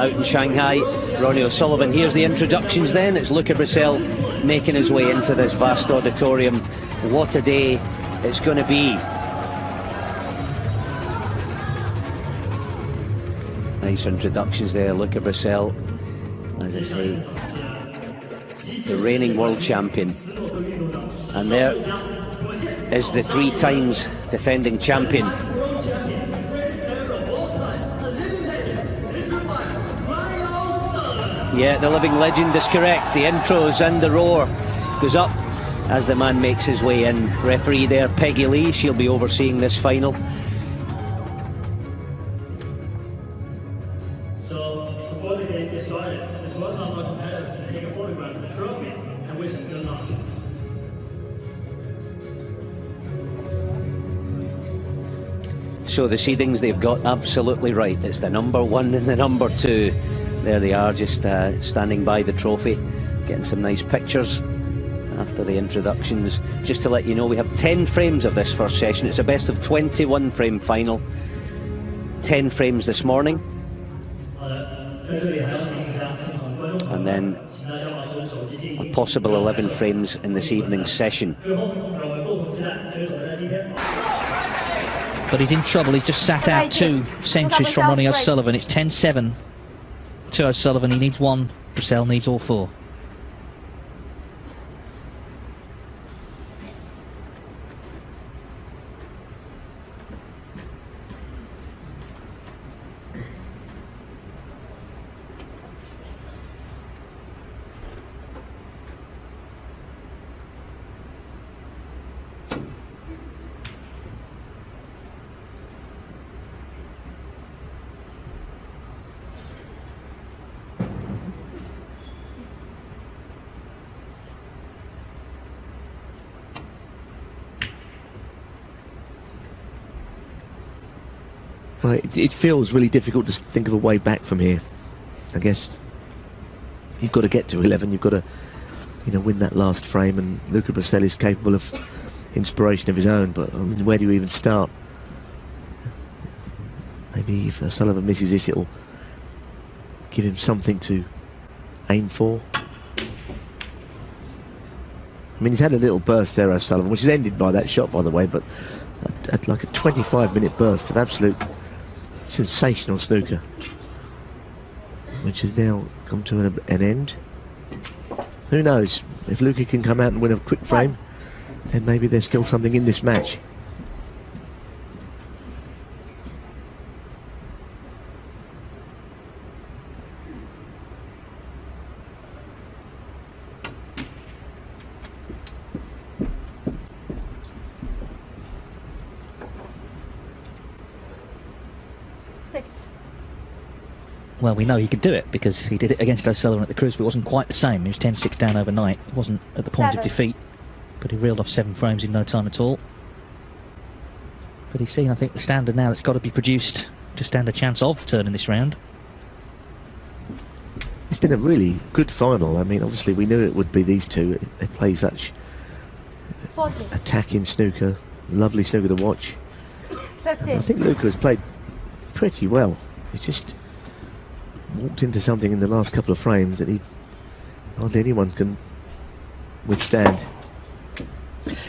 out in Shanghai. RonnieO'Sullivan. Here's the introductions then. It's Luca Brecel making his way into this vast auditorium. What a day it's going to be. Nice introductions there, Luca Brecel. As I say, the reigning world champion. And there is the 3 times defending champion. Yeah, the living legend is correct. The intros and the roar goes up as the man makes his way in. Referee there, Peggy Lee, she'll be overseeing this final. So, before the game gets started, it's welcome our competitors to take a photograph of the trophy and wish them good luck. So the seedings, they've got absolutely right. It's the number 1 and the number 2. There they are, just standing by the trophy, getting some nice pictures after the introductions. Just to let you know, we have 10 frames of this first session. It's a best of 21 frame final. 10 frames this morning. And then a possible 11 frames in this evening's session. But he's in trouble. He's just sat out 2 centuries from RonnieO'Sullivan. It's 10-7 to O'Sullivan. He needs 1. Brecel needs all 4. Well, it feels really difficult to think of a way back from here. I guess you've got to get to 11. You've got to, win that last frame. And Luca Brecel is capable of inspiration of his own. But I mean, where do you even start? Maybe if O'Sullivan misses this, it'll give him something to aim for. I mean, he's had a little burst there, O'Sullivan, which is ended by that shot, by the way. But at like a 25-minute burst of absolute sensational snooker, which has now come to an end. Who knows, if Luca can come out and win a quick frame, then maybe there's still something in this match. Well, we know he could do it because he did it against O'Sullivan at the Crucible. It wasn't quite the same. He was 10-6 down overnight. It wasn't at the point of defeat, but he reeled off 7 frames in no time at all. But he's seen, I think, the standard now that's got to be produced to stand a chance of turning this round. It's been a really good final. I mean, obviously we knew it would be these two. They play such attacking snooker, lovely snooker to watch. I think Luca has played pretty well. He's just walked into something in the last couple of frames that hardly anyone can withstand.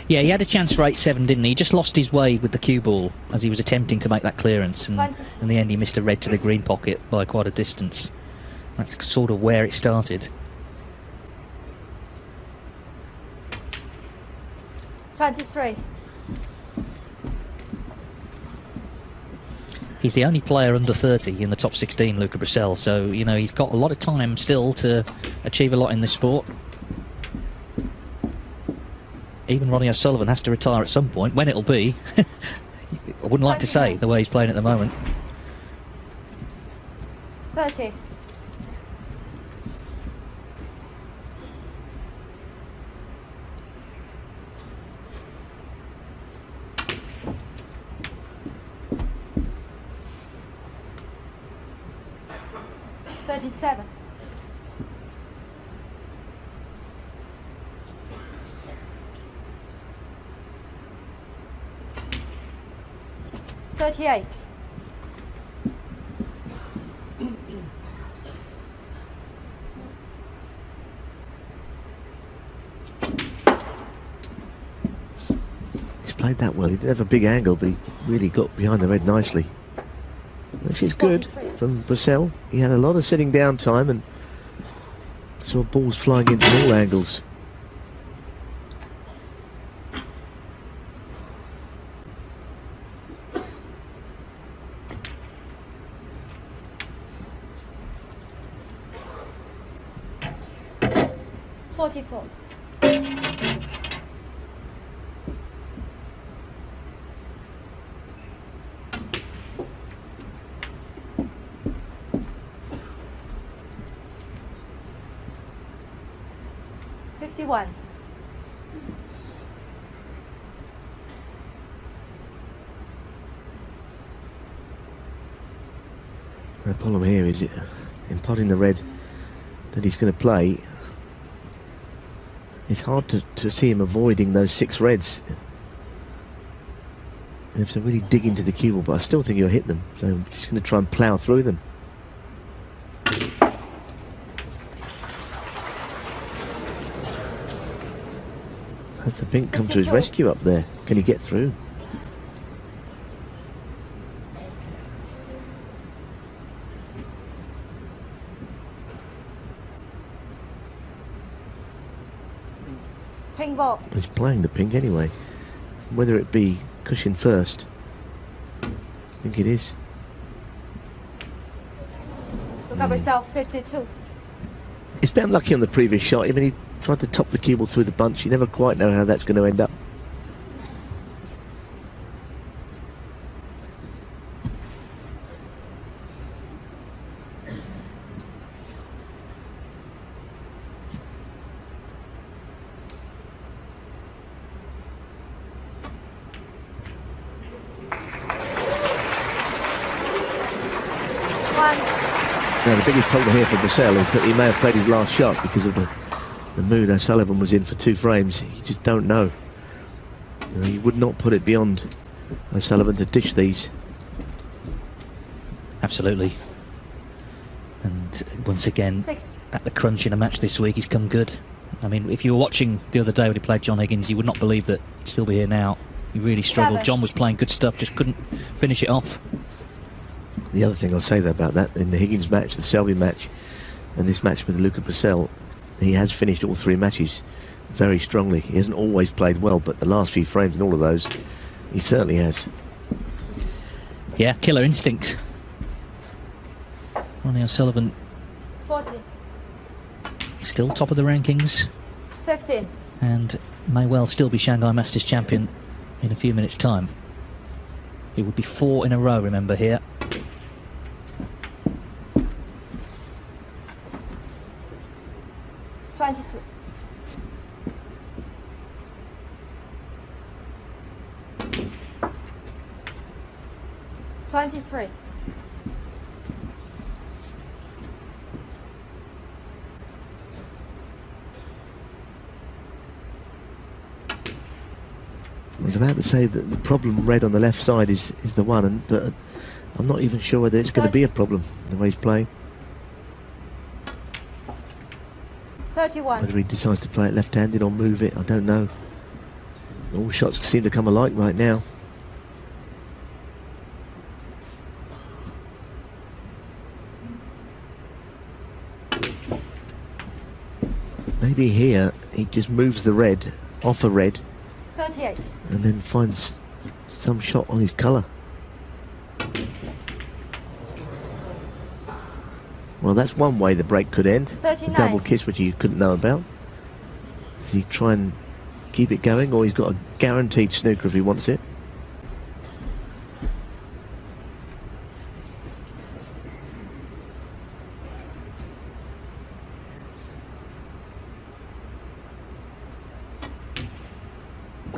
Yeah, he had a chance for 8-7, didn't he? He just lost his way with the cue ball as he was attempting to make that clearance, and in the end he missed a red to the green pocket by quite a distance. That's sort of where it started. 23. He's the only player under 30 in the top 16, Luca Brecel, so, he's got a lot of time still to achieve a lot in this sport. Even RonnieO'Sullivan has to retire at some point. When it'll be, I wouldn't like to say, the way he's playing at the moment. 30. 37. 38. played that well. He didn't have a big angle, but he really got behind the red nicely. This is good 43. from Brecel. He had a lot of sitting down time and saw balls flying in from all angles. Forty-four. 51. The problem here is it, in potting the red that he's going to play, it's hard to see him avoiding those 6 reds. And if they really dig into the cue ball, but I still think he'll hit them, so I'm just going to try and plough through them. Has the pink come to his 52. rescue up there? Can he get through? Pink ball. He's playing the pink anyway. Whether it be cushion first, I think it is. Luca Brecel, 52. He's been unlucky on the previous shot. Even he tried to top the cue ball through the bunch. You never quite know how that's going to end up. Now, the biggest problem here for Brecel is that he may have played his last shot because of the mood O'Sullivan was in for 2 frames. You just don't know. You know, you would not put it beyond O'Sullivan to dish these. Absolutely. And once again, 6. at the crunch in a match this week, he's come good. I mean, if you were watching the other day when he played John Higgins, you would not believe that he'd still be here now. He really struggled. 7. John was playing good stuff, just couldn't finish it off. The other thing I'll say though about that, in the Higgins match, the Selby match, and this match with Luca Brecel, he has finished all 3 matches very strongly. He hasn't always played well, but the last few frames in all of those, he certainly has. Yeah, killer instinct. Ronnie O'Sullivan 40. still top of the rankings 15. and may well still be Shanghai Masters champion in a few minutes' time. It would be 4 in a row, remember, here. Twenty-two. 23. I was about to say that the problem red on the left side is the one, but I'm not even sure whether it's going to be a problem, the way he's playing. 31. Whether he decides to play it left-handed or move it, I don't know. All shots seem to come alike right now. Maybe here he just moves the red off a red 38. and then finds some shot on his colour. Well, that's one way the break could end. 39. A double kiss, which you couldn't know about. Does he try and keep it going, or he's got a guaranteed snooker if he wants it?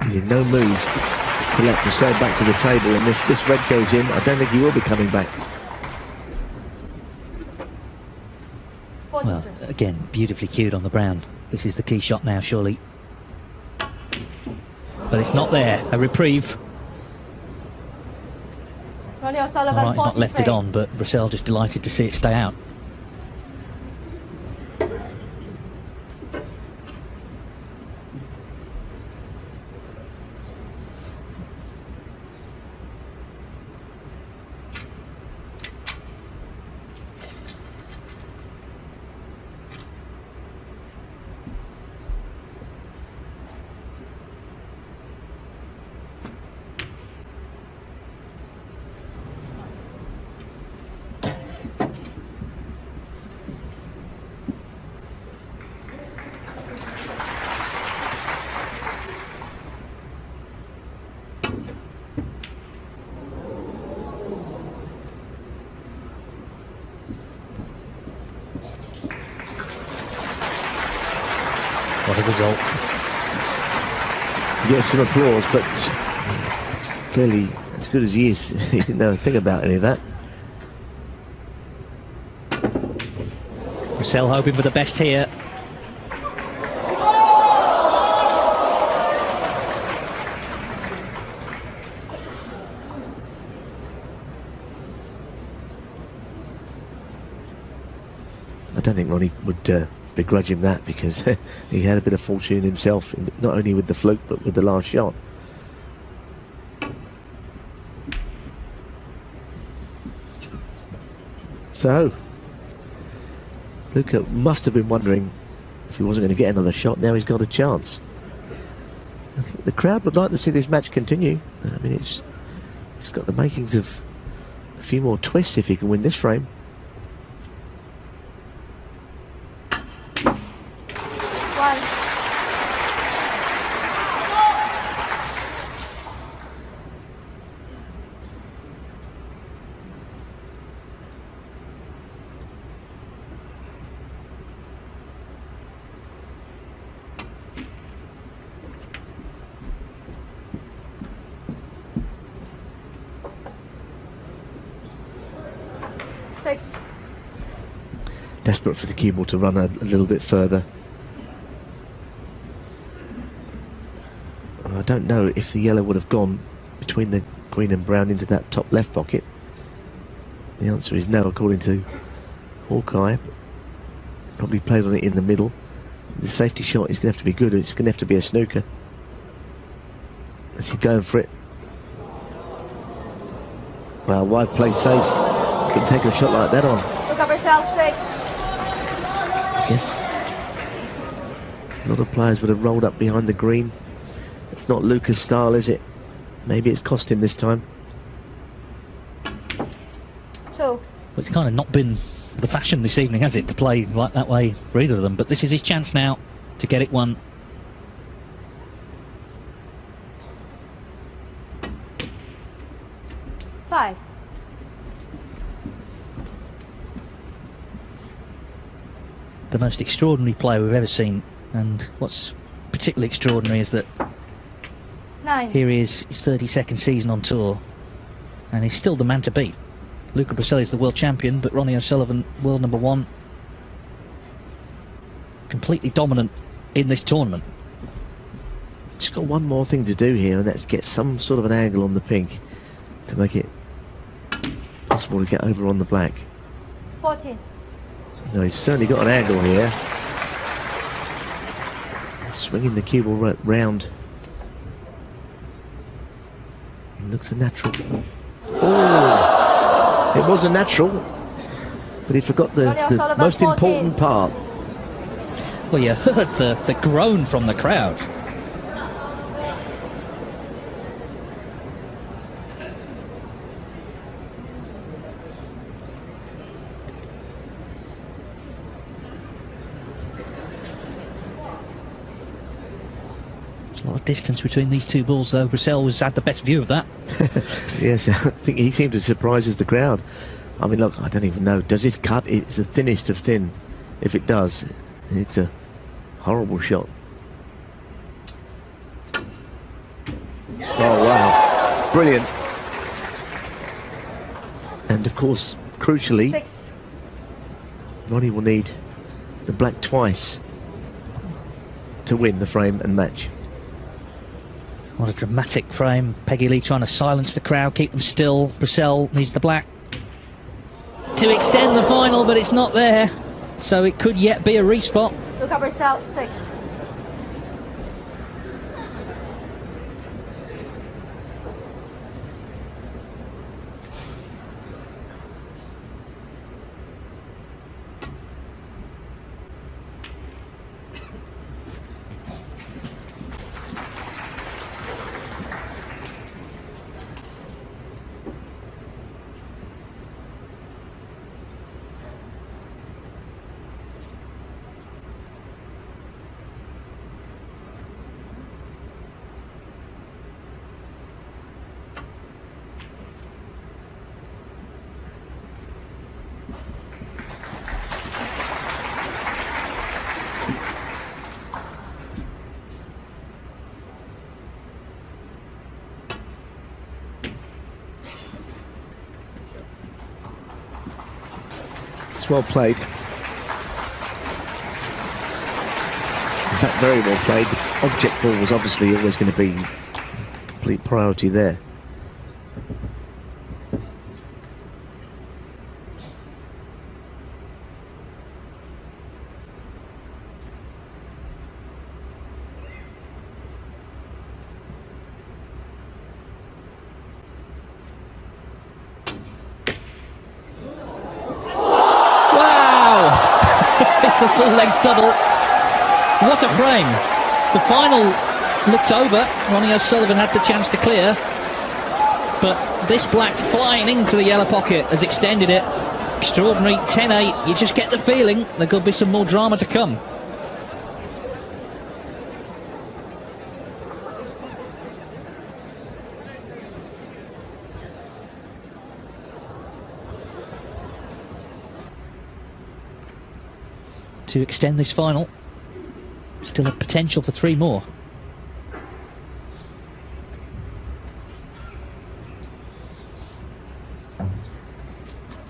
He's in no mood to let Brecel back to the table, and if this red goes in, I don't think he will be coming back. Well, again, beautifully cued on the brown. This is the key shot now, surely. But it's not there. A reprieve. Ronnie O'Sullivan, All right, he's not 43. left it on, but Brecel just delighted to see it stay out. result. Get some applause, but clearly, as good as he is, he didn't know a thing about any of that. Brecel hoping for the best here. I don't think Ronnie would begrudge him that, because he had a bit of fortune himself, not only with the fluke but with the last shot. So Luca must have been wondering if he wasn't going to get another shot. Now he's got a chance. I think the crowd would like to see this match continue. I mean, it's got the makings of a few more twists if he can win this frame. Desperate for the cue ball to run a little bit further. And I don't know if the yellow would have gone between the green and brown into that top left pocket. The answer is no, according to Hawkeye. Probably played on it in the middle. The safety shot is going to have to be good. It's going to have to be a snooker. As he's going for it. Well, why play safe? You can take a shot like that on. Luca Brecel, 6. I guess a lot of players would have rolled up behind the green. It's not Luca's style, is it? Maybe it's cost him this time. 2. Well, it's kind of not been the fashion this evening, has it, to play like that way for either of them? But this is his chance now to get it won. Five. The most extraordinary player we've ever seen, and what's particularly extraordinary is that 9. here he is, his 32nd season on tour, and he's still the man to beat. Luca Brecel is the world champion, but Ronnie O'Sullivan, world number 1, completely dominant in this tournament. Just got one more thing to do here, and that's get some sort of an angle on the pink to make it possible to get over on the black. 14. No, he's certainly got an angle here. Swinging the cue ball round. It looks a natural. Oh, it was a natural, but he forgot the most important part. Well, you heard the groan from the crowd. A lot of distance between these two balls, though. Brecel has had the best view of that. Yes, I think he seemed to surprise the crowd. I mean, look, I don't even know. Does this cut? It's the thinnest of thin. If it does, it's a horrible shot. Oh, wow. Brilliant. And, of course, crucially, 6. Ronnie will need the black twice to win the frame and match. What a dramatic frame. Peggy Lee trying to silence the crowd, keep them still. Brecel needs the black to extend the final, but it's not there. So it could yet be a respot. Luca Brecel, 6. That's well played. In fact, very well played. The object ball was obviously always going to be complete priority there. It's a full-length double. What a frame. The final looked over. RonnieO'Sullivan had the chance to clear. But this black flying into the yellow pocket has extended it. Extraordinary 10-8. You just get the feeling there could be some more drama to come. To extend this final. Still a potential for 3 more.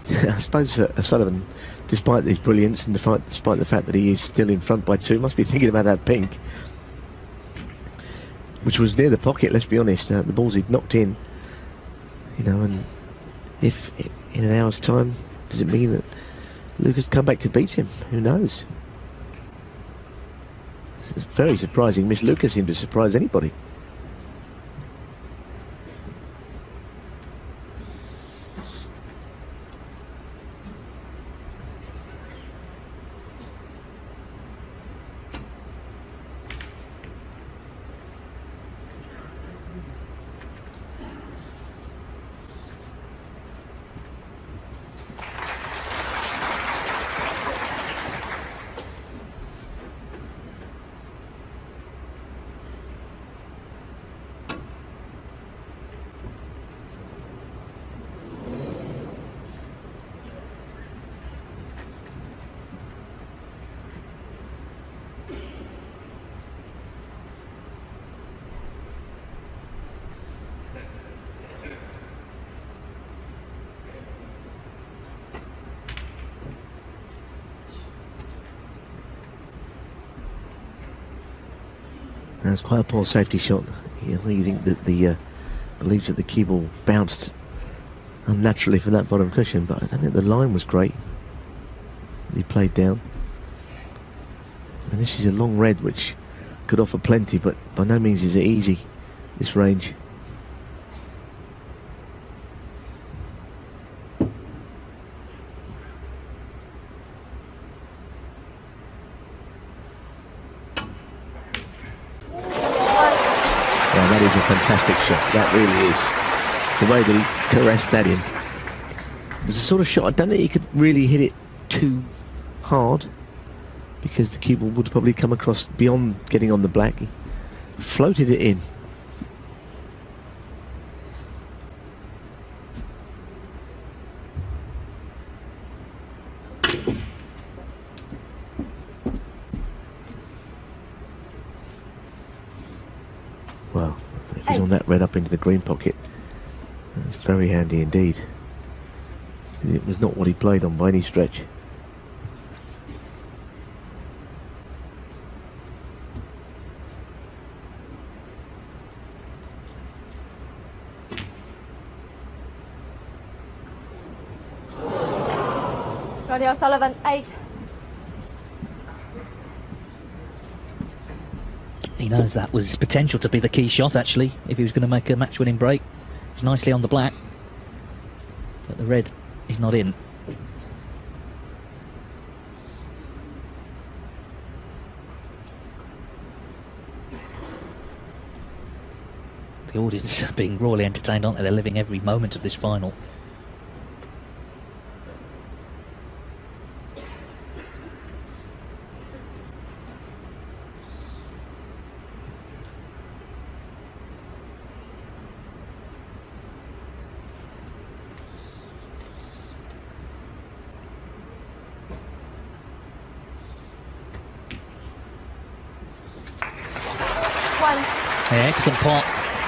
I suppose O'Sullivan, despite his brilliance and despite the fact that he is still in front by 2, must be thinking about that pink, which was near the pocket, let's be honest. The balls he'd knocked in, you know, and if in an hour's time, does it mean that Luca's come back to beat him? Who knows? It's very surprising. Miss Luca seemed to surprise anybody. That's quite a poor safety shot. I think that the believes that the cue ball bounced unnaturally from that bottom cushion, but I don't think the line was great that he played down. I mean, this is a long red which could offer plenty, but by no means is it easy, this range. That is a fantastic shot, that really is. The way that he caressed that in. It was a sort of shot, I don't think he could really hit it too hard, because the cue ball would probably come across beyond getting on the black. He floated it in. Well, if he's on that red up into the green pocket, that's very handy indeed. It was not what he played on by any stretch. RonnieO'Sullivan, 8. He knows that was potential to be the key shot, actually, if he was going to make a match-winning break. It's nicely on the black, but the red is not in. The audience are being royally entertained, aren't they? They're living every moment of this final. Yeah, excellent pot.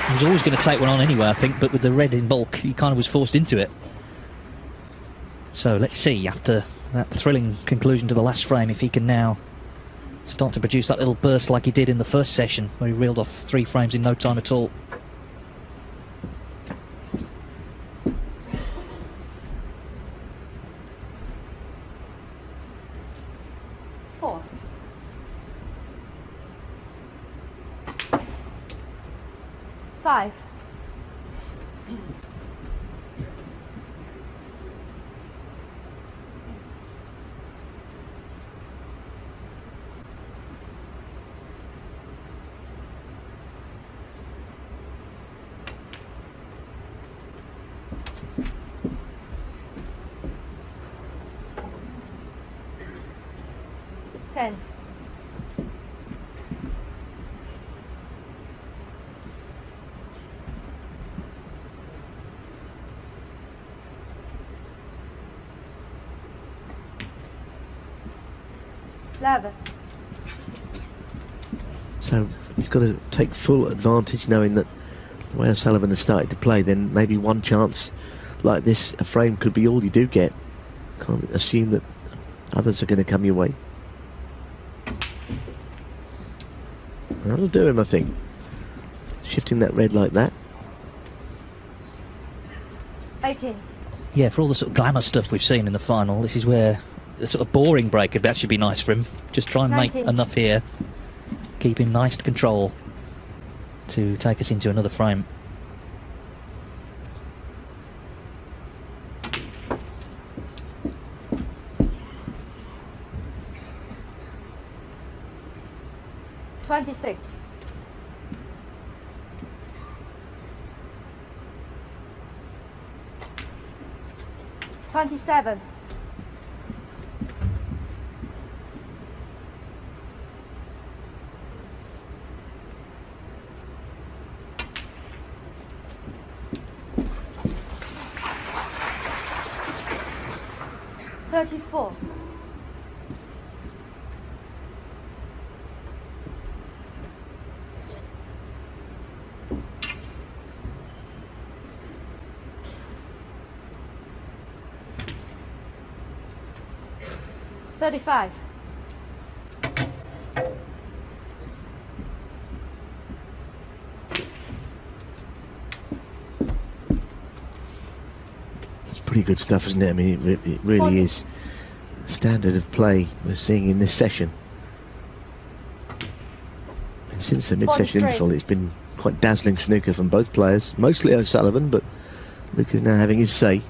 He was always going to take one on anyway, I think, but with the red in bulk, he kind of was forced into it. So let's see, after That thrilling conclusion to the last frame, if he can now start to produce that little burst like he did in the first session, where he reeled off 3 frames in no time at all. Four. Five. Ten. Eleven. So he's got to take full advantage, knowing that the way O'Sullivan has started to play, then maybe one chance like this, a frame could be all you do get. Can't assume that others are going to come your way. That'll do him, I think. Shifting that red like that. 18. Yeah, for all the sort of glamour stuff we've seen in the final, this is where the sort of boring break could actually be nice for him. Just try and 19. make enough here, keep in nice control to take us into another frame. $26. $27. $34. $35. It's pretty good stuff, isn't it? I mean, it really 40. is the standard of play we're seeing in this session. And since the mid-session 43. interval, it's been quite dazzling snooker from both players. Mostly O'Sullivan, but Luca's now having his say.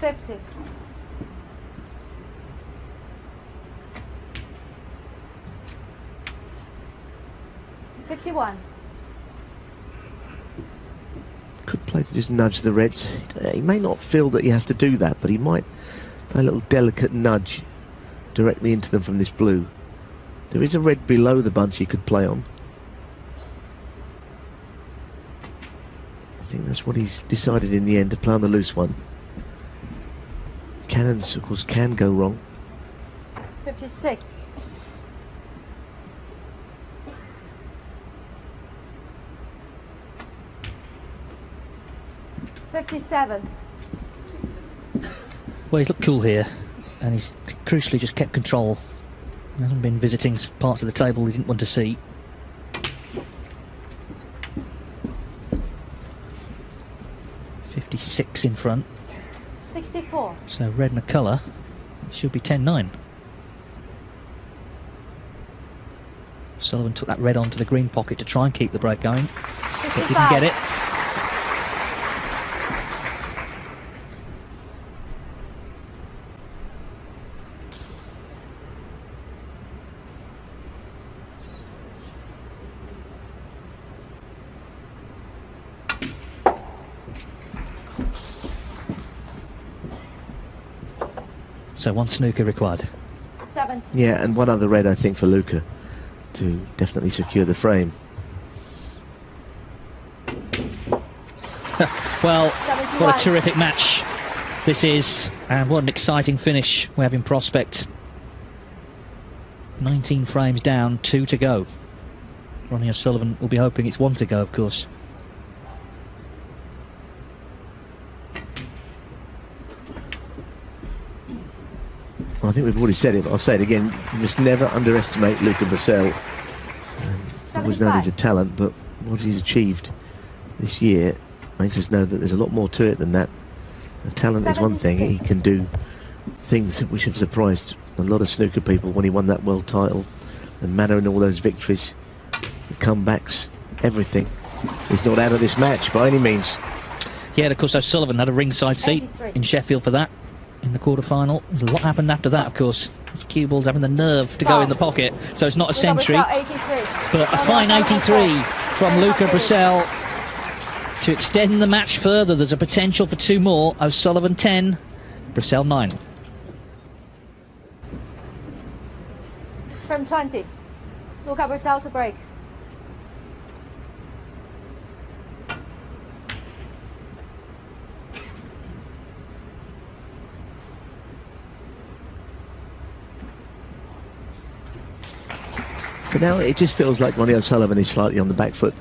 $50. $51. Could play to just nudge the reds. He may not feel that he has to do that, but he might play a little delicate nudge directly into them from this blue. There is a red below the bunch he could play on. I think that's what he's decided in the end, to play on the loose one. Cannons, of course, can go wrong. 56. $57. Well, he's looked cool here, and he's crucially just kept control. He hasn't been visiting parts of the table he didn't want to see. $56 in front. 64. So red McCullough should be 10-9. Sullivan took that red onto the green pocket to try and keep the break going, but 65. didn't get it. So one snooker required. 70. Yeah, and one other red, I think, for Luca to definitely secure the frame. Well, 71. what a terrific match this is, and what an exciting finish we have in prospect. 19 frames down, 2 to go. Ronnie O'Sullivan will be hoping it's 1 to go, of course. I think we've already said it, but I'll say it again. You must never underestimate Luca Brecel. Always known as a talent, but what he's achieved this year makes us know that there's a lot more to it than that. The talent is one thing. He can do things which have surprised a lot of snooker people when he won that world title. The manner in all those victories, the comebacks, everything. He's not out of this match by any means. Yeah, and of course O'Sullivan had a ringside seat 83. in Sheffield for that, in the quarter-final. A lot happened after that, of course. Cue balls having the nerve to go in the pocket, so it's not a century. But a fine 83 from Luca Brecel to extend the match further. There's a potential for 2 more. O'Sullivan 10, Brecel 9. From 20. Luca Brecel to break. So now it just feels like Ronnie O'Sullivan is slightly on the back foot,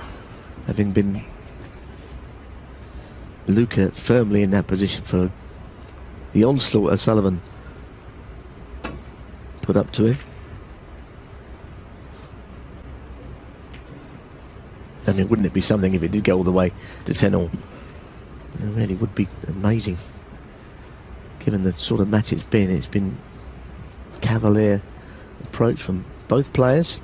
having been Luca firmly in that position for the onslaught O'Sullivan put up to him. I mean, wouldn't it be something if it did go all the way to 10-all? It really would be amazing, given the sort of match it's been. It's been cavalier approach from both players.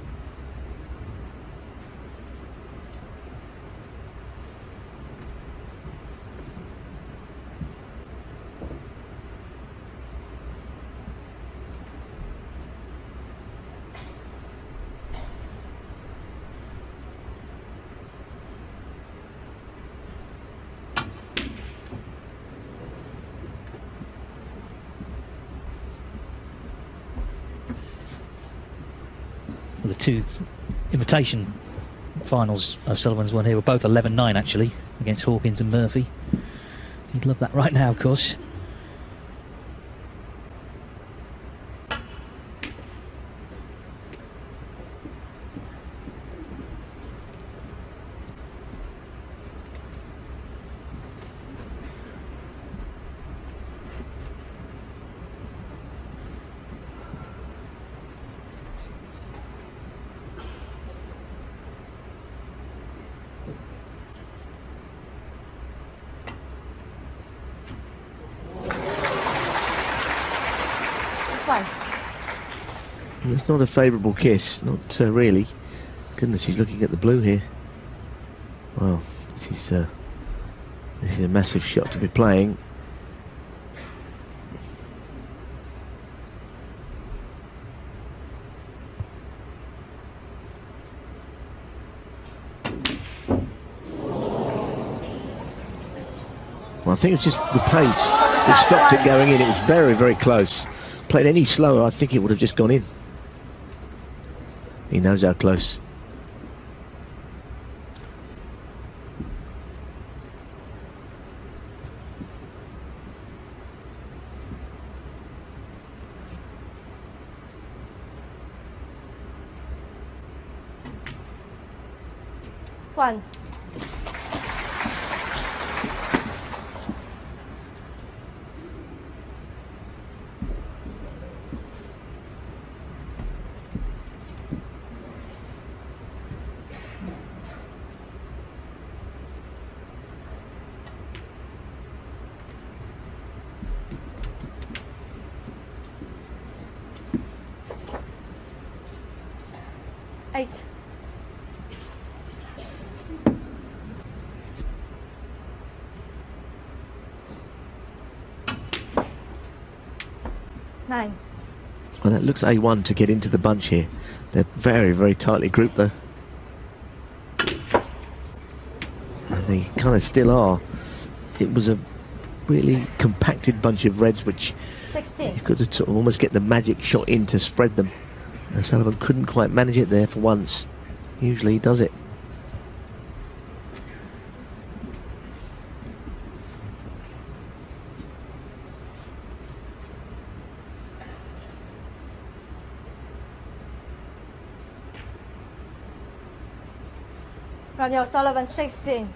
The 2 invitation finals O'Sullivan's won here were both 11-9 actually, against Hawkins and Murphy. He'd love that right now, of course. It's not a favourable kiss, not really. Goodness, he's looking at the blue here. Well, this is a massive shot to be playing. Well, I think it's just the pace which stopped it going in. It was very, very close. Played any slower, I think it would have just gone in. He knows how close. One. Eight. Nine. Well, that looks A1 to get into the bunch here. They're very, very tightly grouped though. And they kind of still are. It was a really compacted bunch of reds, which 16. you've got to sort of almost get the magic shot in to spread them. O'Sullivan couldn't quite manage it there for once. Usually he does it. RonnieO'Sullivan 16.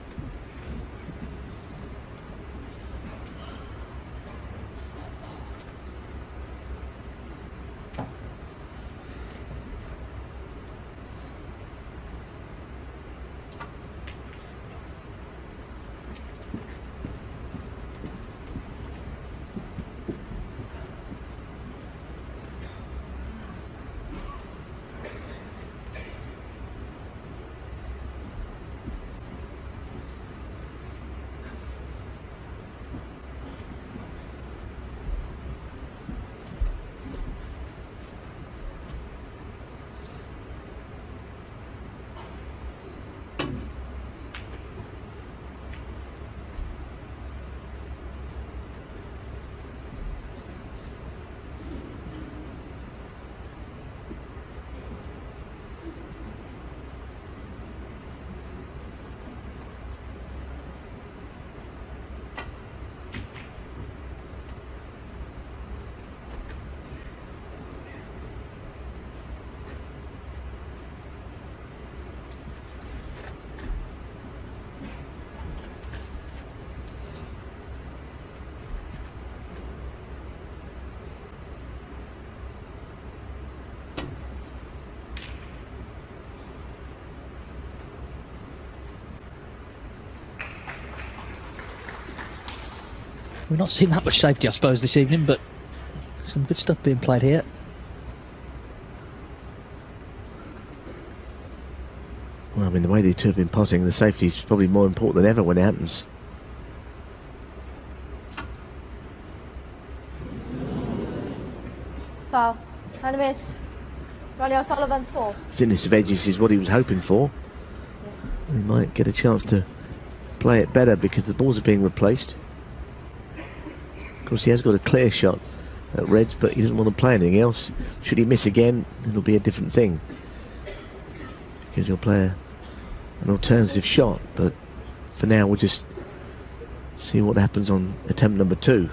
We've not seen that much safety, I suppose, this evening, but some good stuff being played here. Well, I mean, the way these two have been potting, the safety is probably more important than ever when it happens. Foul. And miss. RonnieO'Sullivan 4. Thinness of edges is what he was hoping for. He might get a chance to play it better because the balls are being replaced. Of course, he has got a clear shot at Reds, but he doesn't want to play anything else. Should he miss again, it'll be a different thing, because he'll play an alternative shot. But for now, we'll just see what happens on attempt number 2.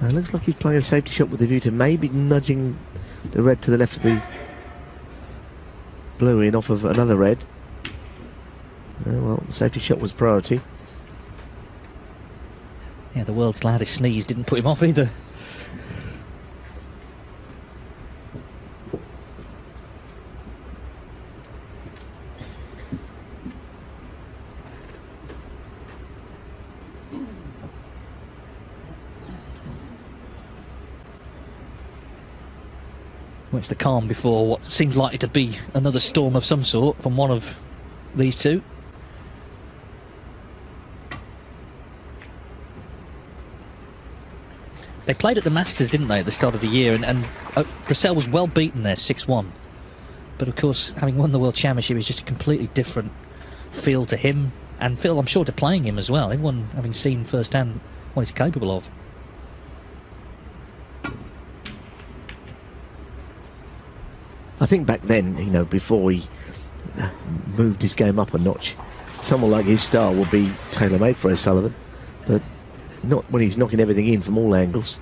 It looks like he's playing a safety shot with a view to maybe nudging the red to the left of the blue in off of another red. Well, the safety shot was priority. Yeah, the world's loudest sneeze didn't put him off either. Well, it's the calm before what seems likely to be another storm of some sort from one of these two. They played at the Masters, didn't they, at the start of the year, and Brecel was well beaten there, 6-1. But of course, having won the World Championship is just a completely different feel to him, and feel, I'm sure, to playing him as well. Everyone having seen firsthand what he's capable of. I think back then, you know, before he moved his game up a notch, someone like his style would be tailor-made for O'Sullivan, but not when he's knocking everything in from all angles.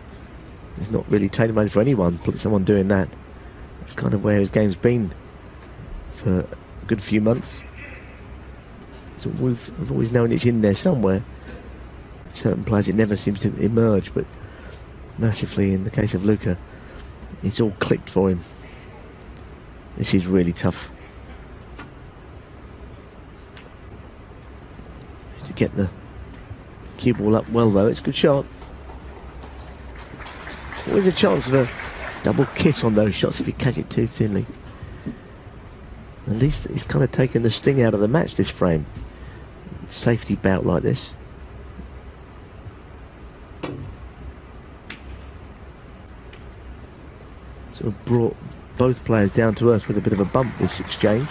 It's not really tailor-made for anyone, someone doing that. That's kind of where his game's been for a good few months. So we've always known it's in there somewhere. Certain players, it never seems to emerge, but massively in the case of Luca, it's all clicked for him. This is really tough. To get the cue ball up well, though, it's a good shot. Always a chance of a double kiss on those shots if you catch it too thinly. At least he's kind of taken the sting out of the match, this frame. Safety bout like this. Sort of brought both players down to earth with a bit of a bump, this exchange.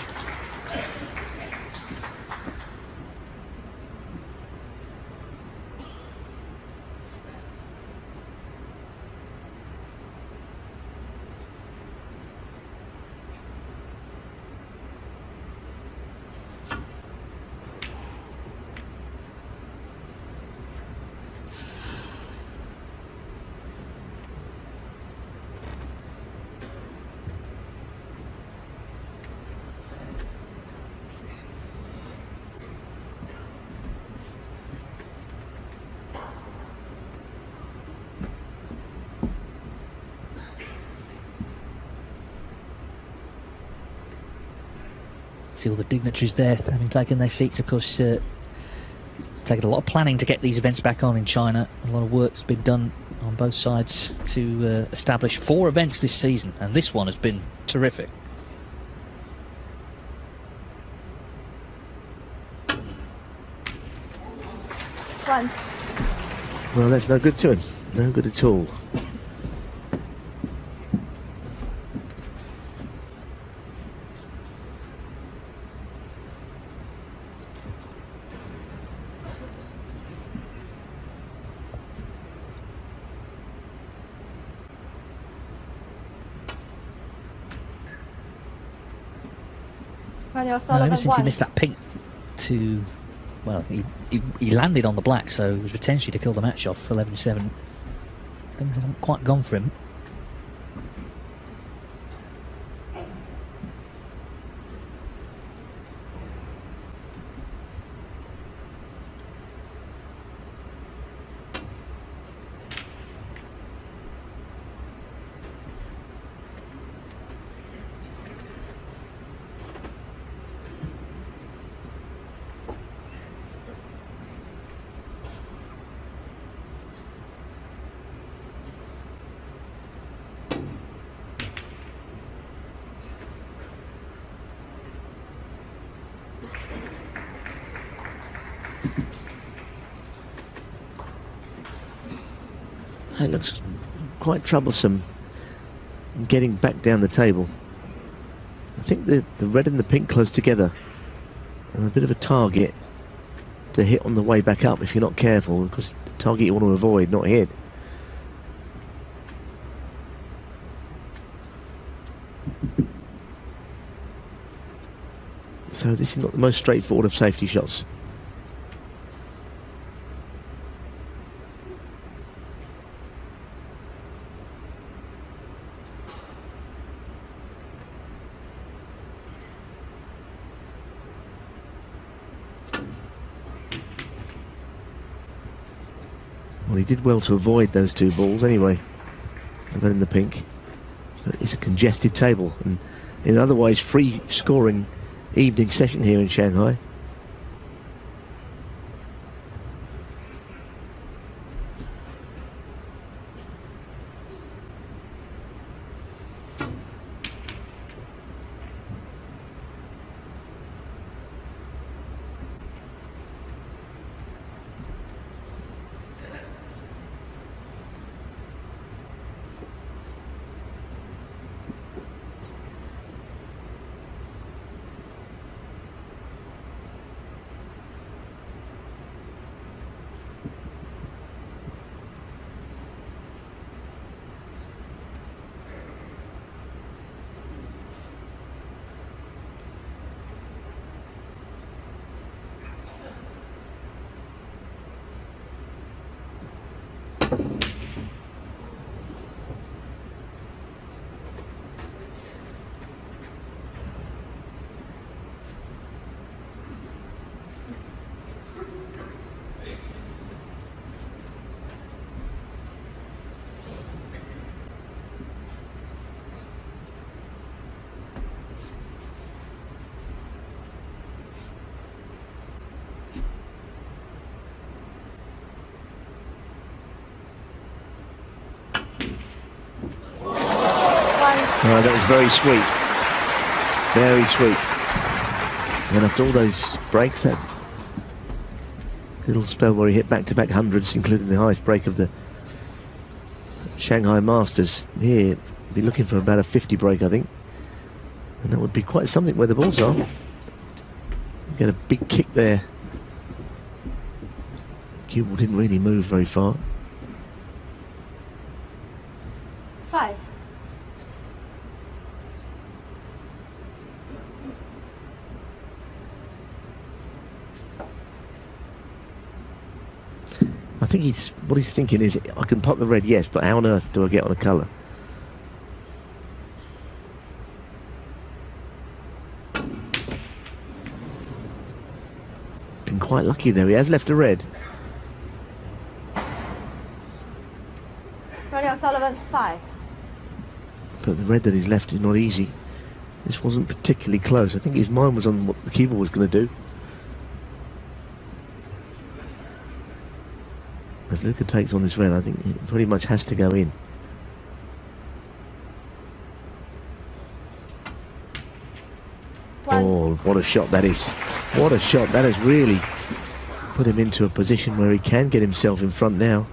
See all the dignitaries there having taken their seats. Of course, taken a lot of planning to get these events back on in China. A lot of work's been done on both sides to establish 4 events this season, and this one has been terrific. One. Well, that's no good to him. No good at all. RonnieO'Sullivan, Ever since he 1. missed that pink to... Well, he landed on the black, so it was potentially to kill the match off 11-7. Things haven't quite gone for him. It looks quite troublesome in getting back down the table. I think the red and the pink close together are a bit of a target to hit on the way back up if you're not careful, because the target you want to avoid, not hit. So this is not the most straightforward of safety shots. Well, he did well to avoid those 2 balls anyway, the red and the pink. But it's a congested table, and in an otherwise free scoring evening session here in Shanghai. That was very sweet. Very sweet. And after all those breaks, that little spell where he hit back-to-back hundreds, including the highest break of the Shanghai Masters, here, be looking for about a 50 break, I think. And that would be quite something where the balls are. Get a big kick there. Cue ball didn't really move very far. 5. I think what he's thinking is, I can pop the red, yes, but how on earth do I get on a colour? Been quite lucky there. He has left a red. RonnieO'Sullivan, 5. But the red that he's left is not easy. This wasn't particularly close. I think his mind was on what the keeper was going to do. If Luca takes on this red, I think it pretty much has to go in. Oh, what a shot that is. What a shot. That has really put him into a position where he can get himself in front now.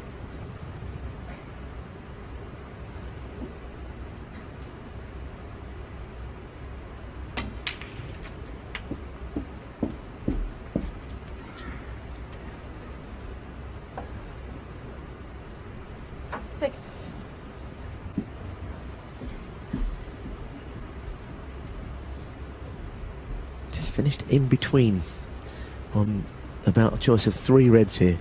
Finished in between on about a choice of 3 reds here.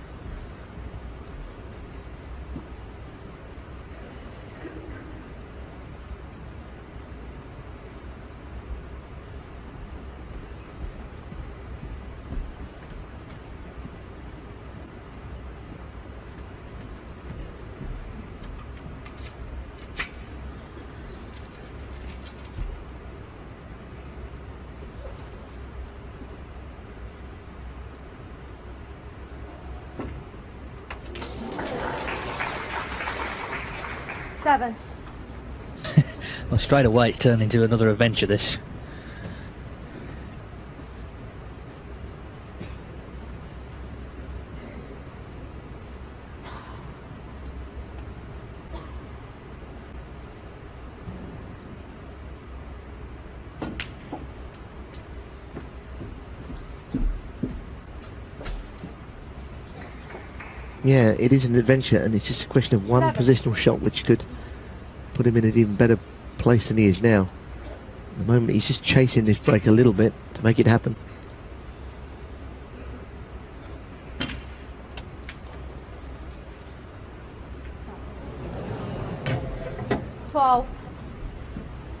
Well, straight away it's turned into another adventure, this. Yeah, it is an adventure, and it's just a question of one positional shot which could put him in an even better place than he is now. At the moment, he's just chasing this break a little bit to make it happen.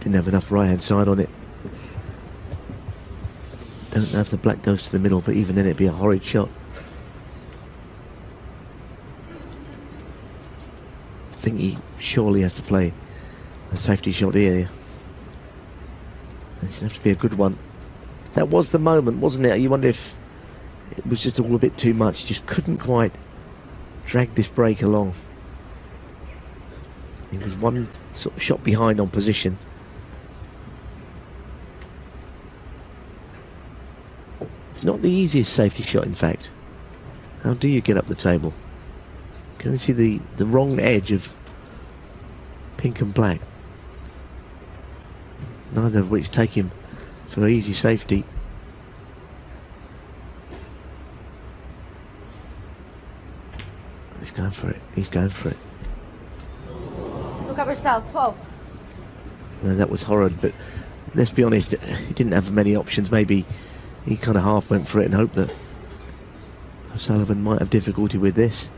Didn't have enough right-hand side on it. Don't know if the black goes to the middle, but even then it'd be a horrid shot. I think he surely has to play a safety shot here. This has to be a good one. That was the moment, wasn't it? You wonder if it was just all a bit too much. Just couldn't quite drag this break along. He was one sort of shot behind on position. It's not the easiest safety shot, in fact. How do you get up the table? Can we see the wrong edge of pink and black? Neither of which take him for easy safety. He's going for it. He's going for it. Luca Brecel, 12. That was horrid, but let's be honest, he didn't have many options. Maybe he kind of half went for it and hoped that O'Sullivan might have difficulty with this.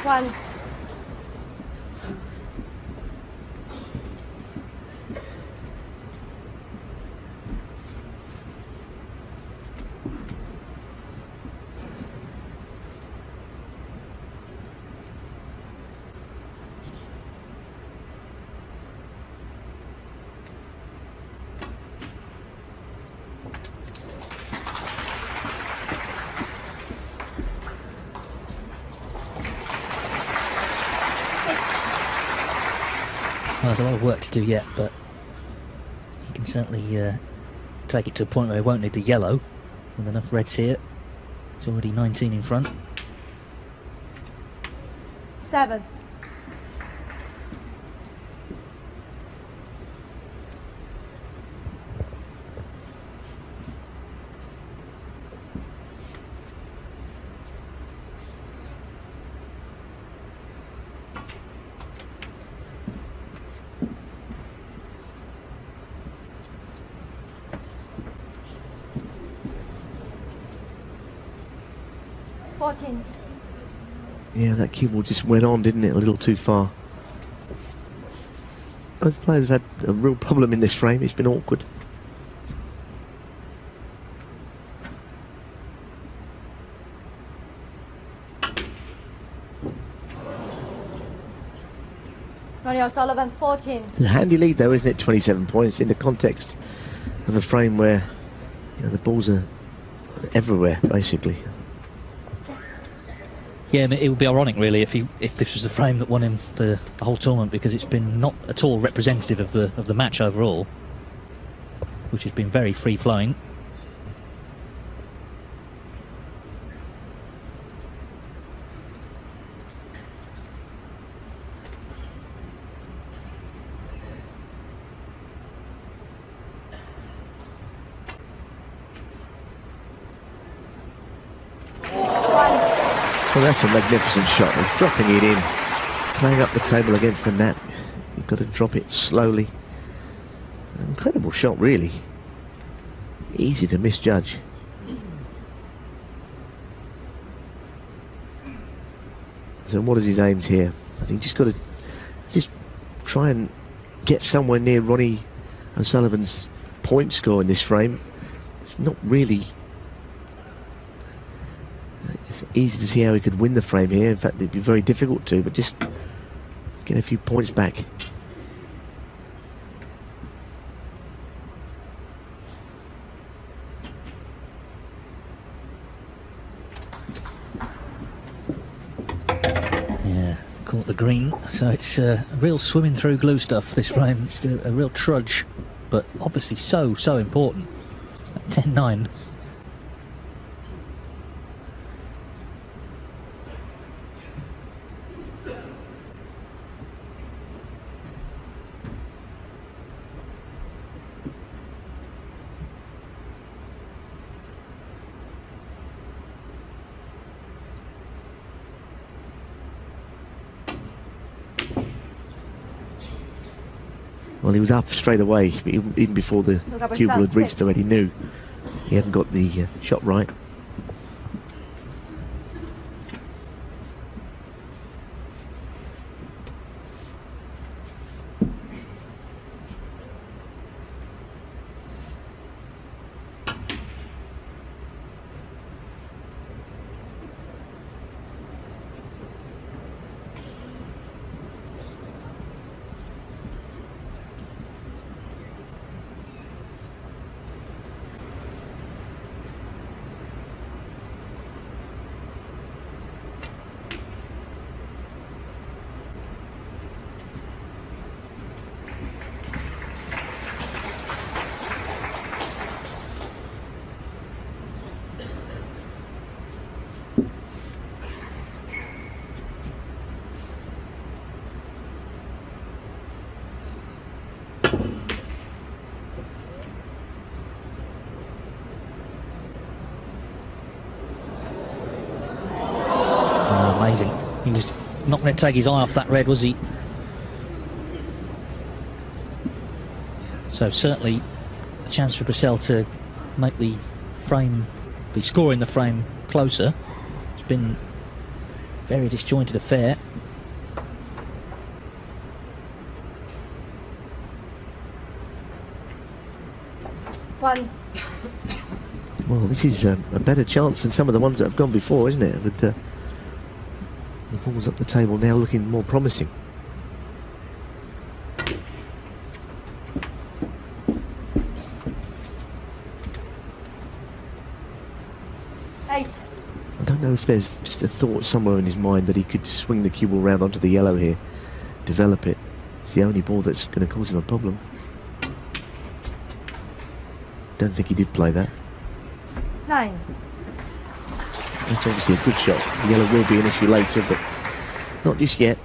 One. Well, there's a lot of work to do yet, but he can certainly take it to a point where he won't need the yellow with enough reds here. It's already 19 in front. 7. Yeah, that cue ball just went on, didn't it? A little too far. Both players have had a real problem in this frame. It's been awkward. Ronnie O'Sullivan, 14. It's a handy lead though, isn't it? 27 points in the context of a frame where, you know, the balls are everywhere basically. Yeah, I mean, it would be ironic really if this was the frame that won him the whole tournament, because it's been not at all representative of the match overall, which has been very free flowing. Well, that's a magnificent shot. He's dropping it in, playing up the table against the net. You've got to drop it slowly. An incredible shot, really. Easy to misjudge. So what is his aims here? I think he's just got to try and get somewhere near Ronnie O'Sullivan's point score in this frame. It's not really easy to see how he could win the frame here. In fact, it'd be very difficult to, but just get a few points back. Yeah, caught the green, so it's a real swimming through glue stuff, this frame. It's a real trudge, but obviously so important. At 10-9. Well, he was up straight away, even before the Luca Brecel, cue ball had reached 6. him, and he knew he hadn't got the shot right. Amazing. He was not going to take his eye off that red, was he? So certainly a chance for Brecel to make the frame, be scoring the frame closer. It's been a very disjointed affair. One. Well, this is a better chance than some of the ones that have gone before, isn't it? With the balls up the table now looking more promising. Eight. I don't know if there's just a thought somewhere in his mind that he could swing the cue ball round onto the yellow here, develop it. It's the only ball that's going to cause him a problem. Don't think he did play that. 9. That's obviously a good shot. The yellow will be an issue later, but not just yet.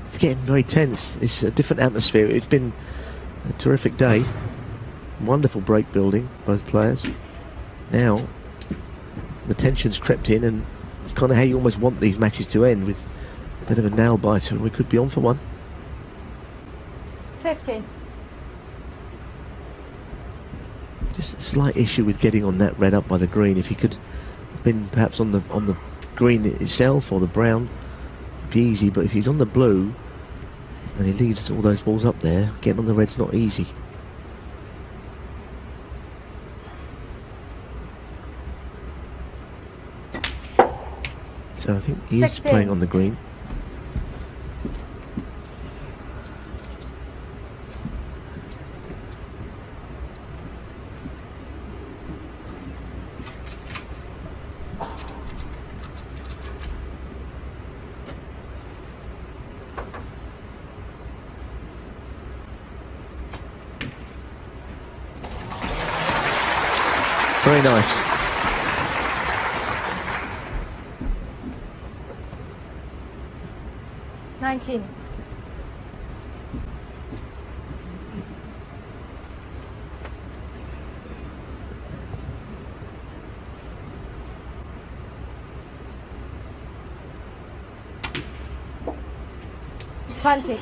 It's getting very tense. It's a different atmosphere. It's been a terrific day. Wonderful break building, both players. Now, the tension's crept in, and it's kind of how you almost want these matches to end, with a bit of a nail biter, and we could be on for one. 15. Just a slight issue with getting on that red up by the green. If he could have been perhaps on the green itself or the brown, it'd be easy. But if he's on the blue and he leaves all those balls up there, getting on the red's not easy. So I think he's 16. playing on the green. Very nice. $19. $20.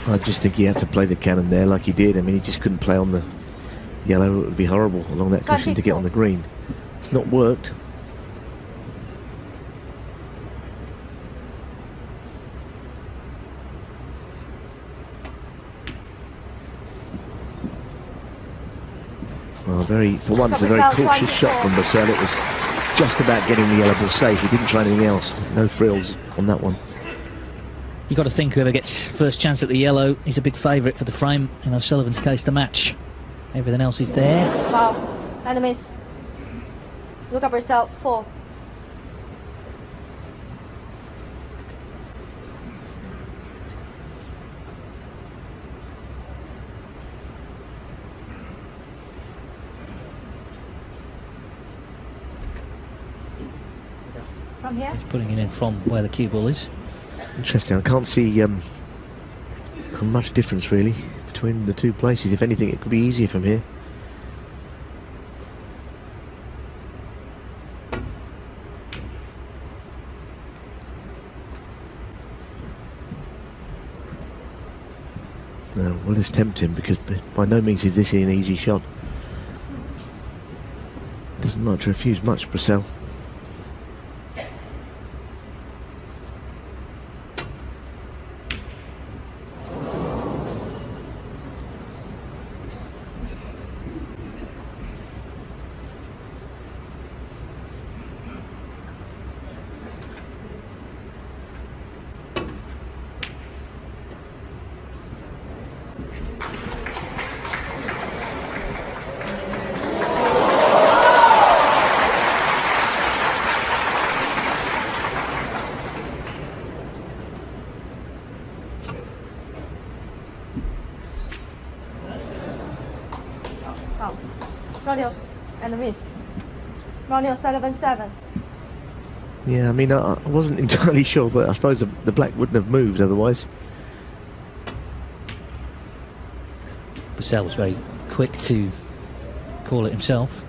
I just think he had to play the cannon there like he did. I mean, he just couldn't play on the yellow. It would be horrible along that cushion to get on the green. It's not worked. Well, for once, a very cautious shot from Brecel. It was just about getting the yellow ball safe. He didn't try anything else. No frills on that one. You've got to think whoever gets first chance at the yellow is a big favourite for the frame. In O'Sullivan's case, the match. Everything else is there. Wow. Enemies. Luca Brecel, 4. From here? He's putting it in from where the cue ball is. Interesting. I can't see much difference really between the two places. If anything, it could be easier from here. No, well, let's tempt him, because by no means is this an easy shot. Doesn't like to refuse much, Brecel. Ronnie and the miss. RonnieO'Sullivan, 7. Yeah, I mean, I wasn't entirely sure, but I suppose the black wouldn't have moved otherwise. Brecel was very quick to call it himself.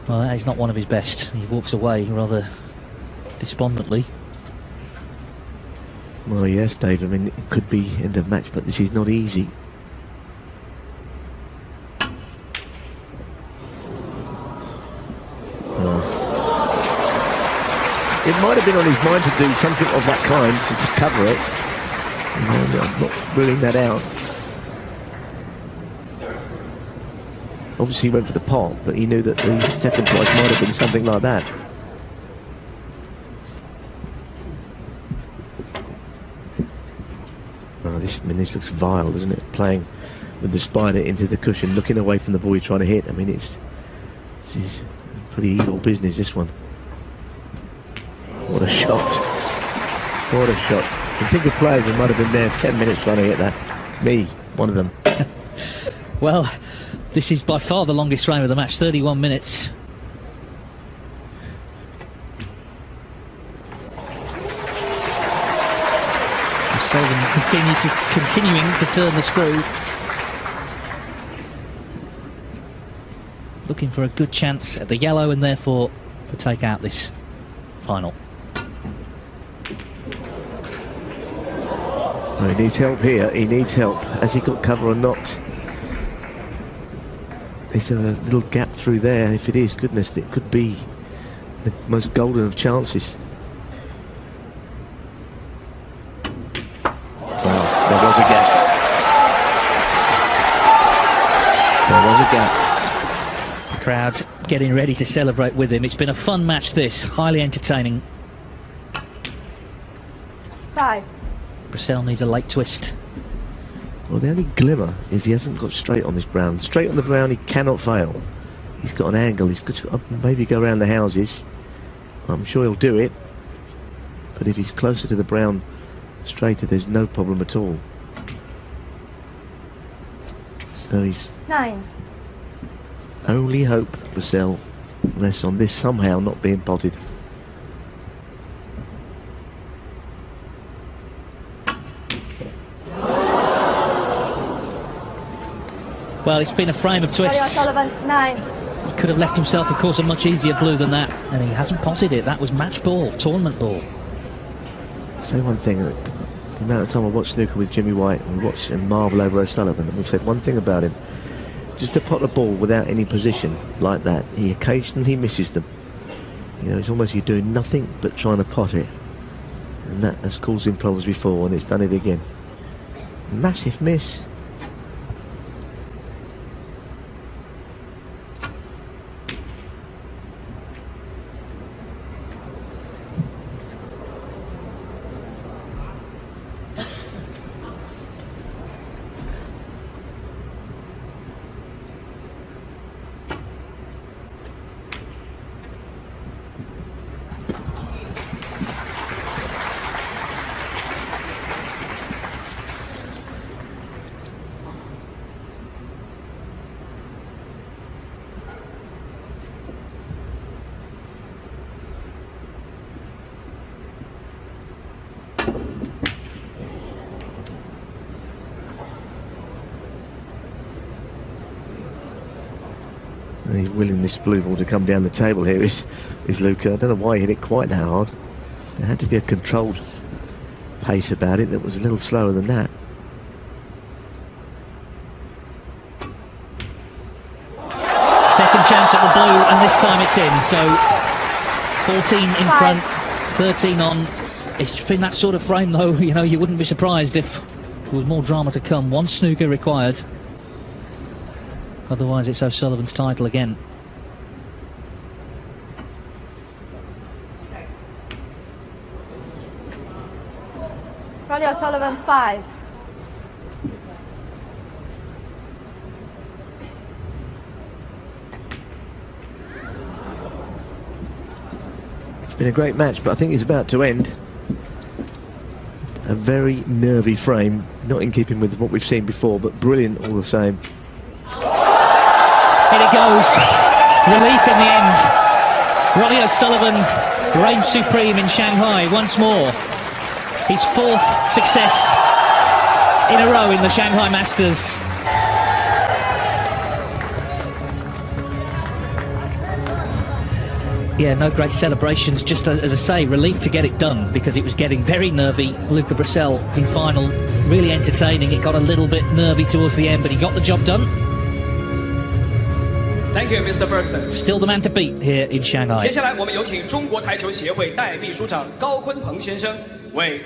Well, that is not one of his best. He walks away rather despondently. Well, yes, Dave, I mean, it could be end of match, but this is not easy. It might have been on his mind to do something of that kind, to cover it. I'm not ruling that out. Obviously he went for the pot, but he knew that the second prize might have been something like that. Oh, this looks vile, doesn't it? Playing with the spider into the cushion, looking away from the ball you're trying to hit. I mean, this is pretty evil business, this one. What a shot. What a shot. You think of players who might have been there 10 minutes trying to hit that. Me, one of them. Well, this is by far the longest frame of the match, 31 minutes. O'Sullivan continuing to turn the screw. Looking for a good chance at the yellow and therefore to take out this final. Oh, he needs help here. He needs help. Has he got cover or not? Is there a little gap through there? If it is, goodness, it could be the most golden of chances. Well, there was a gap. There was a gap. The crowd getting ready to celebrate with him. It's been a fun match, this. Highly entertaining. 5. Brecel needs a late twist. Well, the only glimmer is he hasn't got straight on this brown. Straight on the brown, he cannot fail. He's got an angle. He's got to maybe go around the houses. I'm sure he'll do it. But if he's closer to the brown straighter, there's no problem at all. So he's 9. only hope that Brecel rests on this somehow not being potted. Well, it's been a frame of Ronnie twists. O'Sullivan, 9. He could have left himself, of course, a much easier blue than that, and he hasn't potted it. That was match ball, tournament ball. I'll say one thing, the amount of time I watch snooker with Jimmy White and watch him marvel over O'Sullivan, and we've said one thing about him: just to pot a ball without any position like that, he occasionally misses them. You know, it's almost you're doing nothing but trying to pot it, and that has caused him problems before, and it's done it again. Massive miss. He's willing this blue ball to come down the table here is Luca. I don't know why he hit it quite that hard. There had to be a controlled pace about it that was a little slower than that. Second chance at the blue, and this time it's in. So 14 in front, 13 on. It's been that sort of frame, though. You know, you wouldn't be surprised if there was more drama to come. One snooker required. Otherwise, it's O'Sullivan's title again. Ronnie O'Sullivan, 5. It's been a great match, but I think it's about to end. A very nervy frame, not in keeping with what we've seen before, but brilliant all the same. In it goes. Relief in the end. Ronnie O'Sullivan reigns supreme in Shanghai once more. His 4th success in a row in the Shanghai Masters. Yeah, no great celebrations, just as I say, relief to get it done, because it was getting very nervy. Luca Brecel in final, really entertaining. It got a little bit nervy towards the end, but he got the job done. Thank you, Mr. Ferguson. Still the man to beat here in Shanghai. 接下来我们有请中国台球协会代秘书长高坤鹏先生为